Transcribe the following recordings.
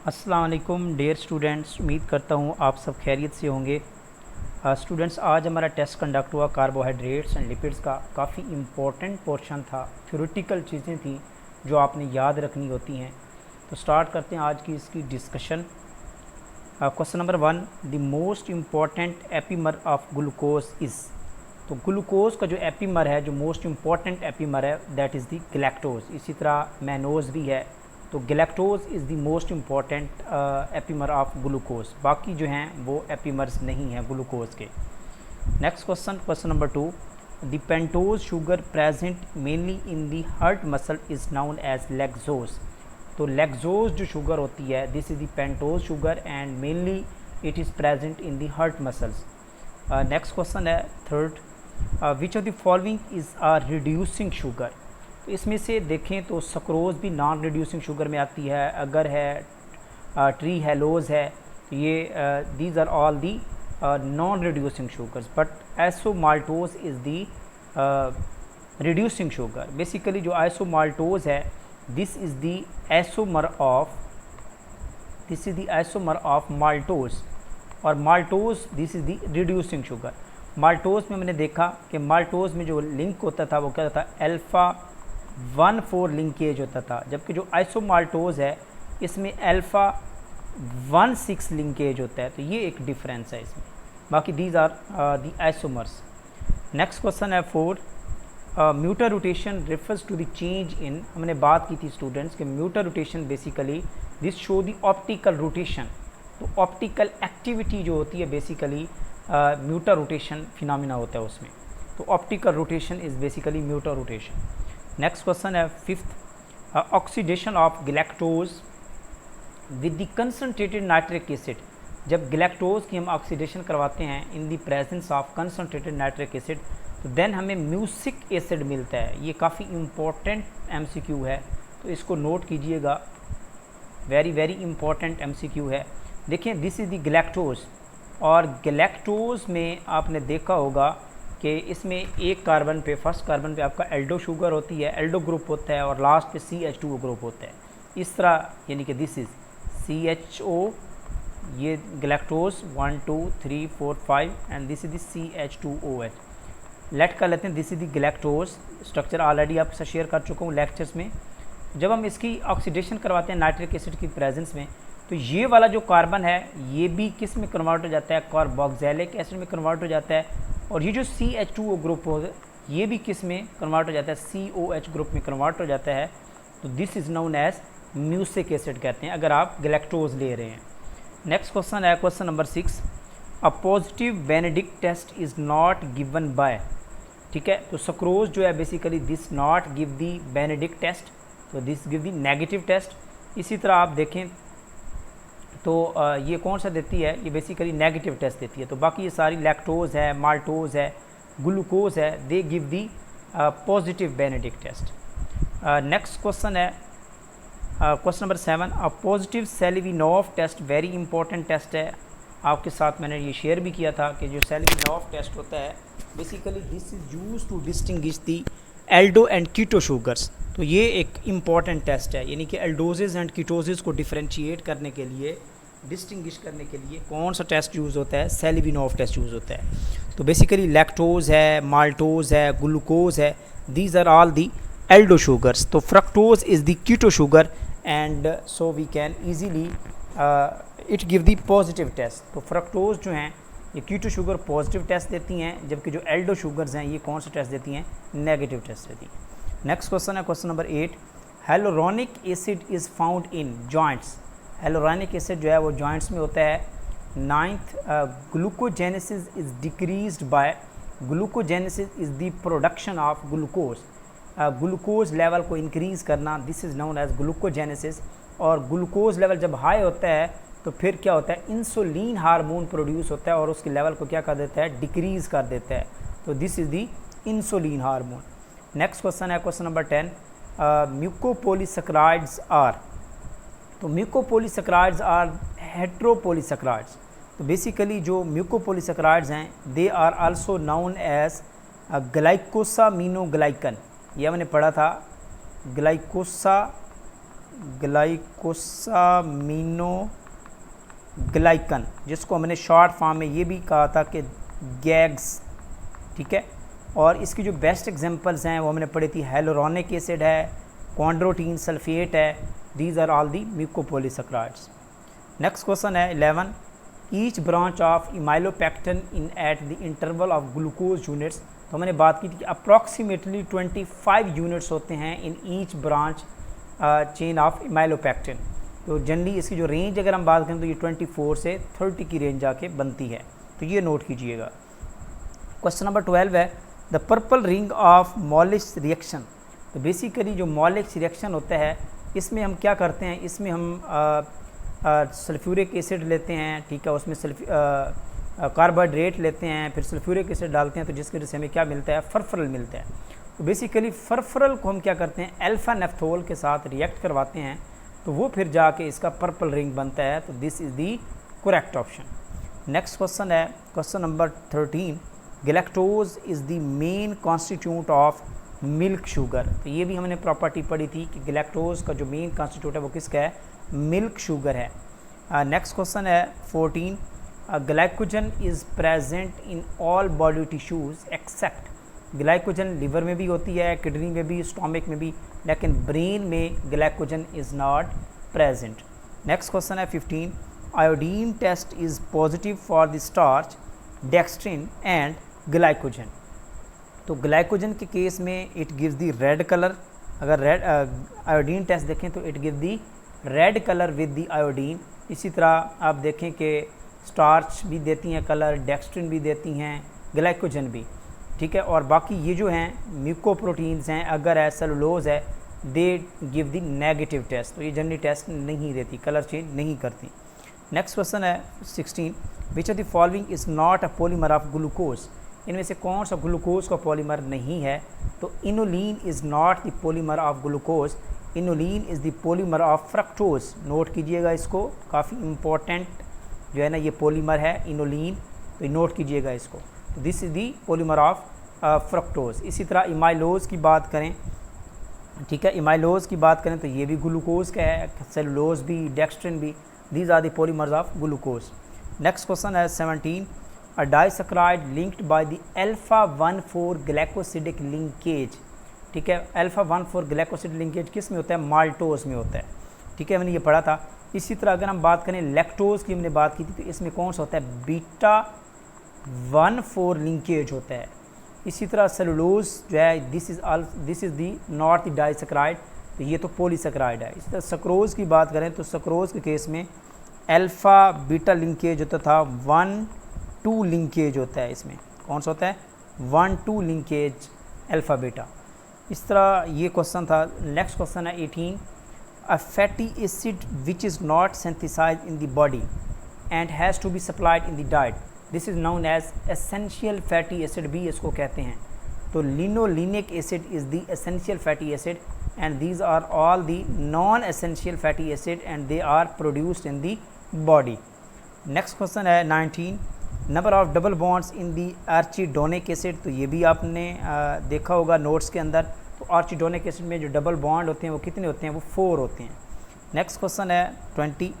अस्सलाम वालेकुम dear students, उम्मीद करता हूँ आप सब खैरियत से होंगे। स्टूडेंट्स, आज हमारा टेस्ट कंडक्ट हुआ कार्बोहाइड्रेट्स एंड लिपिड्स का। काफ़ी इम्पोर्टेंट पोर्शन था, थ्योरेटिकल चीज़ें थी जो आपने याद रखनी होती हैं। तो स्टार्ट करते हैं आज की इसकी discussion. Question number 1, the most important epimer of glucose is. तो ग्लूकोज का जो एपीमर है, जो मोस्ट इम्पॉर्टेंट एपीमर है, दैट इज़ द गैलेक्टोज। इसी तरह मैनोज भी है। तो galactose is the most important epimer of glucose. बाकी जो हैं वो एपीमर्स नहीं हैं ग्लूकोज के। Next question, question number 2, the pentose sugar present mainly in the heart muscle is known as lactose. तो लैक्टोज जो शुगर होती है, this is the pentose sugar and mainly it is present in the heart muscles. Next question है third, which of the following is a reducing sugar. तो इसमें से देखें तो सक्रोज भी नॉन रिड्यूसिंग शुगर में आती है, अगर है, ट्री हेलोज है, तो ये these are all the non reducing sugars, but isomaltose is the reducing sugar. Basically जो आइसोमाल्टोज है, this is the isomer of maltose, और maltose this is the reducing sugar. Maltose में मैंने देखा कि माल्टोज में जो लिंक होता था वो क्या होता था, अल्फ़ा 1,4 लिंकेज होता था, जबकि जो आइसोमाल्टोज है इसमें अल्फ़ा 1,6 लिंकेज होता है। तो ये एक डिफरेंस है इसमें। बाकी these are the isomers. Next question है 4, mutarotation refers to the change in. हमने बात की थी स्टूडेंट्स कि mutarotation basically this show the optical rotation. तो ऑप्टिकल एक्टिविटी जो होती है बेसिकली म्यूटर रोटेशन फिनोमिना होता है उसमें। तो optical rotation is basically mutarotation. Next question है 5th, oxidation of galactose with the concentrated nitric acid. जब गैलेक्टोज की हम ऑक्सीडेशन करवाते हैं in the presence of concentrated nitric acid, तो देन हमें म्यूसिक एसिड मिलता है। ये काफ़ी इम्पोर्टेंट एमसीक्यू है, तो इसको नोट कीजिएगा, वेरी वेरी इंपॉर्टेंट एमसीक्यू है। देखिए, दिस इज़ द गैलेक्टोज, और गैलेक्टोज में आपने देखा होगा कि इसमें एक कार्बन पे, फर्स्ट कार्बन पे आपका एल्डो शुगर होती है, एल्डो ग्रुप होता है, और लास्ट पे CH2O ग्रुप होता है। इस तरह यानी कि दिस इज़ CHO, ये galactose 1 2 3 4 5 and this is the CH2OH। लेट कर लेते हैं, this is the galactose. Structure already आपके साथ शेयर कर चुका हूँ लेक्चर्स में। जब हम इसकी ऑक्सीडेशन करवाते हैं नाइट्रिक एसिड की प्रेजेंस में, तो ये वाला जो कार्बन है ये भी किस में कन्वर्ट हो जाता है, कार्बोक्सिलिक एसिड में कन्वर्ट हो जाता है, और ये जो CH2O ग्रुप हो ये भी किस में कन्वर्ट हो जाता है, COH ग्रुप में कन्वर्ट हो जाता है। तो this is known as mucic acid कहते हैं अगर आप गैलेक्टोज ले रहे हैं। नेक्स्ट क्वेश्चन है question number 6, a positive Benedict test is not given by. ठीक है, तो सक्रोज जो है basically this not give the Benedict test, तो this give the negative test. इसी तरह आप देखें तो ये कौन सा देती है, ये बेसिकली नेगेटिव टेस्ट देती है। तो बाकी ये सारी लैक्टोज है, माल्टोज है, ग्लूकोज है, they give the positive Benedict test. Next question है question number 7, a positive Seliwanoff test, very important test है। आपके साथ मैंने ये शेयर भी किया था कि जो सेलिविनोव टेस्ट होता है basically this is use to distinguish the aldo and keto sugars. तो ये एक इम्पॉर्टेंट टेस्ट है, यानी कि एल्डोजेज एंड कीटोजेज को डिफ्रेंशिएट करने के लिए, डिस्टिंग्विश करने के लिए कौन सा टेस्ट यूज़ होता है, सेलिविनोव टेस्ट यूज़ होता है। तो बेसिकली लैक्टोज है, माल्टोज है, ग्लूकोज है, these are all the aldo sugars. तो fructose is the keto sugar and so we can easily it give the positive test. तो फ्रक्टोज जो हैं ये कीटो शुगर पॉजिटिव टेस्ट देती हैं, जबकि जो एल्डो शुगर्स हैं ये कौन सा टेस्ट देती हैं, नेगेटिव टेस्ट देती हैं। नेक्स्ट क्वेश्चन है question number 8, hyaluronic acid is found in joints. Hyaluronic acid जो है वो जॉइंट्स में होता है। 9th, glucogenesis is decreased by. Glucogenesis is the production of glucose, glucose level को इंक्रीज़ करना, this is known as glucogenesis. और ग्लूकोज लेवल जब हाई होता है तो फिर क्या होता है, इंसुलिन हार्मोन प्रोड्यूस होता है और उसके लेवल को क्या कर देता है, डिक्रीज़ कर देता है। तो this is the insulin hormone. Next question है क्वेश्चन नंबर 10, म्यूकोपोलीसेकेराइड्स आर। तो म्यूकोपोलीसेकेराइड्स आर हेट्रोपोलीसेकेराइड्स। तो बेसिकली जो म्यूकोपोलीसेकेराइड्स हैं they are also known as glycosaminoglycan. यह मैंने पढ़ा था, ग्लाइकोसा ग्लाइकोसामिनोग्लाइकन, जिसको हमने शॉर्ट फॉर्म में ये भी कहा था कि गैग्स, ठीक है। और इसकी जो बेस्ट एग्जांपल्स हैं वो हमने पढ़ी थी, हेलोरोनिक एसिड है, कॉन्ड्रोटीन सल्फेट है, these are all the mucopolysaccharides. Next question है 11, each branch of amylopectin in at the interval of glucose units. तो हमने बात की थी कि अप्रॉक्सीमेटली 25 यूनिट्स होते हैं in each branch chain of amylopectin. तो जनरली इसकी जो रेंज अगर हम बात करें तो ये 24 से 30 की रेंज आके बनती है, तो ये नोट कीजिएगा। क्वेश्चन नंबर 12 है the purple ring of Molisch reaction. तो बेसिकली जो मॉलिश रिएक्शन होता है इसमें हम क्या करते हैं, इसमें हम सल्फ्यूरिक एसिड लेते हैं, ठीक है, उसमें कार्बोहाइड्रेट लेते हैं, फिर सल्फ्यूरिक एसिड डालते हैं, तो जिसकी वजह से हमें क्या मिलता है, फर्फरल मिलता है। तो बेसिकली फर्फरल को हम क्या करते हैं, अल्फा नेफ्थोल के साथ रिएक्ट करवाते हैं, तो वो फिर जाके इसका पर्पल रिंग बनता है। तो this is the correct option. Next question है question number 13, galactose is the main constituent of milk sugar. तो ये भी हमने प्रॉपर्टी पढ़ी थी कि गैलेक्टोज का जो मेन कॉन्स्टिट्यूट है वो किसका है, मिल्क शुगर है। नेक्स्ट क्वेश्चन है 14, glycogen is present in all body tissues except. Glycogen liver में भी होती है, किडनी में भी, स्टोमक में भी, लेकिन ब्रेन में glycogen is not present. Next question है 15, iodine test is positive for the starch, dextrin and glycogen. तो ग्लाइकोजन के केस में it gives the red colour, अगर रेड आयोडीन टेस्ट देखें तो it give the red colour with the iodine. इसी तरह आप देखें कि स्टार्च भी देती हैं कलर, डेक्स्ट्रिन भी देती हैं, ग्लाइकोजन भी, ठीक है। और बाकी ये जो हैं म्यूकोप्रोटीन्स हैं, अगर है सेलुलोज है, they give the negative test, तो ये जनरली टेस्ट नहीं देती, कलर चेंज नहीं करती। नेक्स्ट क्वेश्चन है 16, विच of the following is not a polymer of glucose. इनमें से कौन सा ग्लूकोज का पॉलीमर नहीं है, तो inulin is not the polymer of glucose, inulin is the polymer of fructose. Note कीजिएगा इसको, काफ़ी इम्पोर्टेंट जो है ना ये पॉलीमर है इनोलिन, तो नोट कीजिएगा इसको। तो this is the polymer of fructose. इसी तरह इमाइलोज की बात करें, ठीक है, इमाइलोज की बात करें तो ये भी ग्लूकोज का है, सेलुलोज भी, डेक्स्ट्रिन भी, these are the polymers of glucose. Next question है 17, a disaccharide linked by the अल्फा-1,4 ग्लाइकोसिडिक लिंकेज। ठीक है, अल्फा-1,4 ग्लाइकोसिडिक लिंकेज किस में होता है, माल्टोज में होता है, ठीक है, मैंने ये पढ़ा था। इसी तरह अगर हम बात करें लैक्टोज की, हमने बात की थी, तो इसमें कौन सा होता है, बीटा-1,4 लिंकेज होता है। इसी तरह सेलुलोज जो है this is the not the disaccharide, तो ये तो पॉलीसैकराइड है। इसी तरह सक्रोज की बात करें तो सक्रोज के केस में अल्फ़ा बीटा लिंकेज होता था, 1,2 लिंकेज होता है, इसमें कौन सा होता है, 1,2 लिंकेज अल्फ़ा बीटा। इस तरह ये क्वेश्चन था। नेक्स्ट क्वेश्चन है 18, a fatty acid which is not synthesised in the body and has to be supplied in the diet, this is known as essential fatty acid भी इसको कहते हैं। तो linolenic acid is the essential fatty acid and these are all the non-essential fatty acid and they are produced in the body. Next question है 19, number of double bonds in the arachidonic acid। तो ये भी आपने देखा होगा notes के अंदर। तो arachidonic acid में जो डबल बॉन्ड होते हैं वो कितने होते हैं, वो 4 होते हैं। नेक्स्ट क्वेश्चन है 20,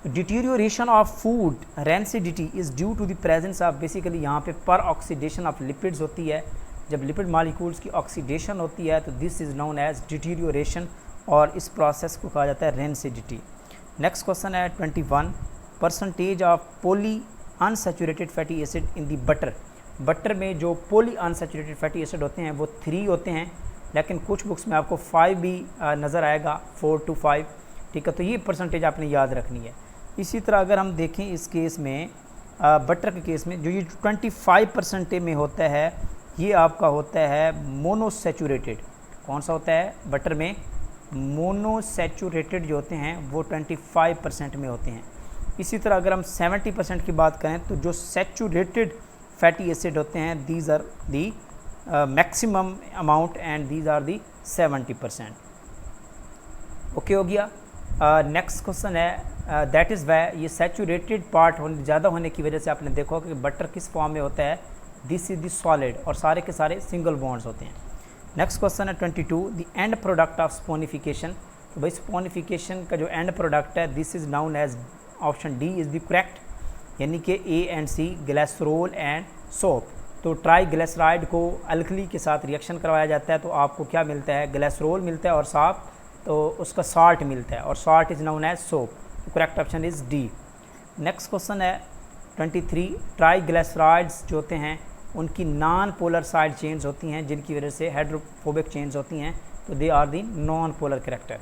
deterioration of food rancidity is due to the presence of, basically यहाँ पे पर ऑक्सीडेशन ऑफ लिपिड्स होती है। जब लिपिड मॉलिक्यूल्स की ऑक्सीडेशन होती है तो this is known as deterioration, और इस प्रोसेस को कहा जाता है रेंसिडिटी। नेक्स्ट क्वेश्चन है 21, percentage of poly unsaturated fatty acid in the butter. Butter में जो पॉली अनसैचुरेटेड फैटी एसिड होते हैं वो 3 होते हैं, लेकिन कुछ बुक्स में आपको 5 भी नज़र आएगा, 4 to 5, ठीक है। तो ये परसेंटेज आपने याद रखनी है। इसी तरह अगर हम देखें इस केस में बटर के केस में जो ये 25% में होता है, ये आपका होता है मोनोसैचुरेटेड। कौन सा होता है, बटर में मोनोसैचुरेटेड जो होते हैं वो 25% में होते हैं। इसी तरह अगर हम 70% की बात करें तो जो सैचुरेटेड फैटी एसिड होते हैं these are the maximum amount and these are the 70%। Okay हो गया। नेक्स्ट क्वेश्चन है दैट इज़ वाई, ये सैचुरेटेड पार्ट ज़्यादा होने की वजह से आपने देखा कि बटर किस फॉर्म में होता है, दिस इज द सॉलिड, और सारे के सारे सिंगल बॉन्ड्स होते हैं। नेक्स्ट क्वेश्चन है 22, the end product of saponification. तो भाई सपोनिफिकेशन का जो एंड प्रोडक्ट है this is known as option D is the correct, यानी कि A and C glycerol and soap. तो ट्राईग्लिसराइड को अल्कली के साथ रिएक्शन करवाया जाता है तो आपको क्या मिलता है, ग्लिसरॉल मिलता है और साफ तो उसका साल्ट मिलता है और salt is known as soap. तो correct option is D. Next question है 23, ट्राईग्लिसराइड्स जो होते हैं उनकी नॉन पोलर साइड चेन्स होती हैं जिनकी वजह से हाइड्रोफोबिक चेन्स होती हैं, तो they are the non polar character.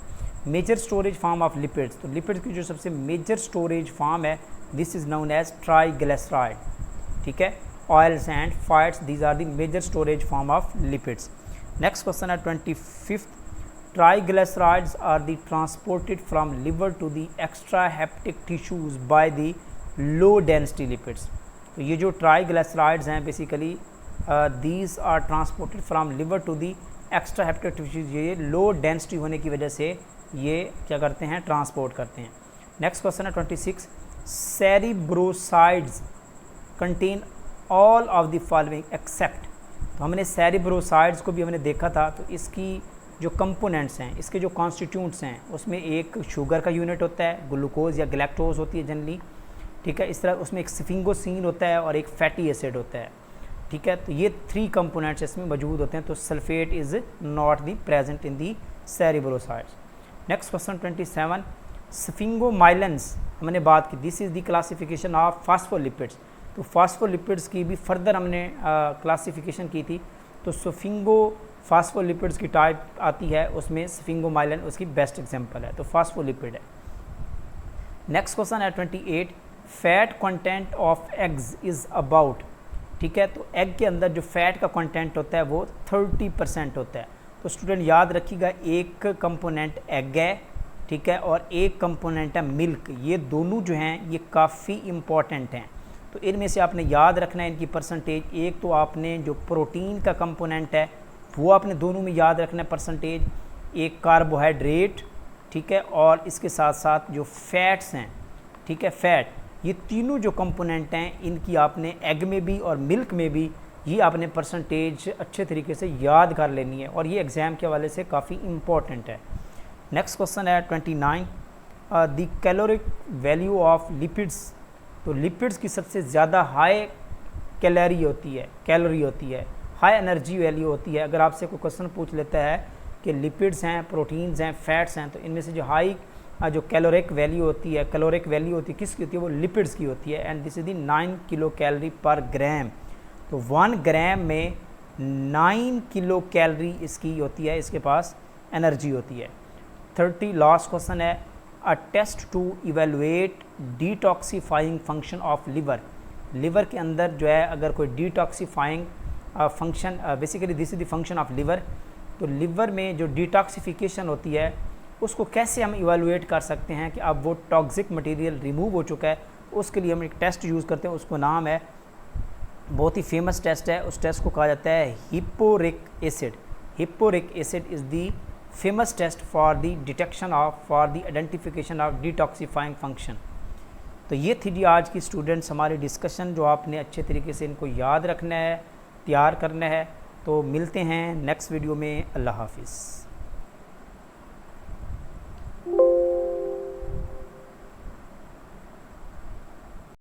Major storage form of lipids, तो लिपिड्स की जो सबसे मेजर स्टोरेज फार्म है this is known as triglyceride, ठीक है। Oils and fats these are the major storage form of lipids. Next question है 25, triglycerides are the transported from liver to the extra hepatic tissues by the low density lipids. तो ये जो triglycerides हैं basically these are transported from liver to the extra hepatic tissues, ये low density होने की वजह से ये क्या करते हैं, ट्रांसपोर्ट करते हैं। नेक्स्ट क्वेश्चन है 26, cerebrosides contain all of the following except. तो हमने सेरिब्रोसाइड्स को भी हमने देखा था, तो इसकी जो कंपोनेंट्स हैं, इसके जो कॉन्स्टिट्यूंट्स हैं, उसमें एक शुगर का यूनिट होता है, ग्लूकोज या गैलेक्टोज होती है जनरली, ठीक है। इस तरह उसमें एक स्फिंगोसिन होता है और एक फैटी एसिड होता है, ठीक है। तो ये 3 कंपोनेंट्स इसमें मौजूद होते हैं, तो sulphate is not the present in the cerebrosides. Next question 27, sphingomyelins हमने बात की, this is the classification of phospholipids. तो फास्फोलिपिड्स की भी फर्दर हमने क्लासिफिकेशन की थी, तो स्फिंगो फास्फोलिपिड्स की टाइप आती है, उसमें स्फिंगोमाइलिन उसकी बेस्ट एग्जांपल है, तो फास्फोलिपिड है। नेक्स्ट क्वेश्चन है 28, fat content of eggs is about, ठीक है। तो एग के अंदर जो फैट का कंटेंट होता है वो 30% होता है। तो स्टूडेंट याद रखिएगा, एक कंपोनेंट एग है, ठीक है, और एक कंपोनेंट है मिल्क। ये दोनों जो हैं ये काफ़ी इम्पॉर्टेंट हैं, तो इनमें से आपने याद रखना है इनकी परसेंटेज। एक तो आपने जो प्रोटीन का कंपोनेंट है वो आपने दोनों में याद रखना है परसेंटेज, एक कार्बोहाइड्रेट, ठीक है, और इसके साथ साथ जो फैट्स हैं, ठीक है, फैट, ये तीनों जो कंपोनेंट हैं इनकी आपने एग में भी और मिल्क में भी ये आपने परसेंटेज अच्छे तरीके से याद कर लेनी है, और ये एग्ज़ाम के हवाले से काफ़ी इम्पॉर्टेंट है। नेक्स्ट क्वेश्चन है 29, the caloric value of lipids. तो लिपिड्स की सबसे ज़्यादा हाई कैलोरी होती है, हाई एनर्जी वैल्यू होती है। अगर आपसे कोई क्वेश्चन पूछ लेता है कि लिपिड्स हैं, प्रोटीन्स हैं, फैट्स हैं, तो इनमें से जो हाई जो कैलोरिक वैल्यू होती है किसकी होती है, वो लिपिड्स की होती है, and this is the 9 kilo calorie पर ग्राम। तो 1 ग्राम में 9 किलो कैलोरी इसकी होती है, इसके पास एनर्जी होती है। 30 लास्ट क्वेश्चन है, a test to evaluate detoxifying function of liver के अंदर जो है अगर कोई detoxifying function, basically this is the function of liver. तो लिवर में जो डिटॉक्सिफिकेशन होती है उसको कैसे हम इवेलुएट कर सकते हैं कि अब वो टॉक्सिक मटेरियल रिमूव हो चुका है, उसके लिए हम एक टेस्ट यूज़ करते हैं, उसको नाम है, बहुत ही फेमस टेस्ट है, उस टेस्ट को कहा जाता है hippuric acid. Hippuric acid is the famous test for the detection of, for the identification of detoxifying function. तो ये थी जी आज की स्टूडेंट्स हमारी डिस्कशन, जो आपने अच्छे तरीके से इनको याद रखना है, तैयार करना है। तो मिलते हैं नेक्स्ट वीडियो में। अल्लाह हाफिज़।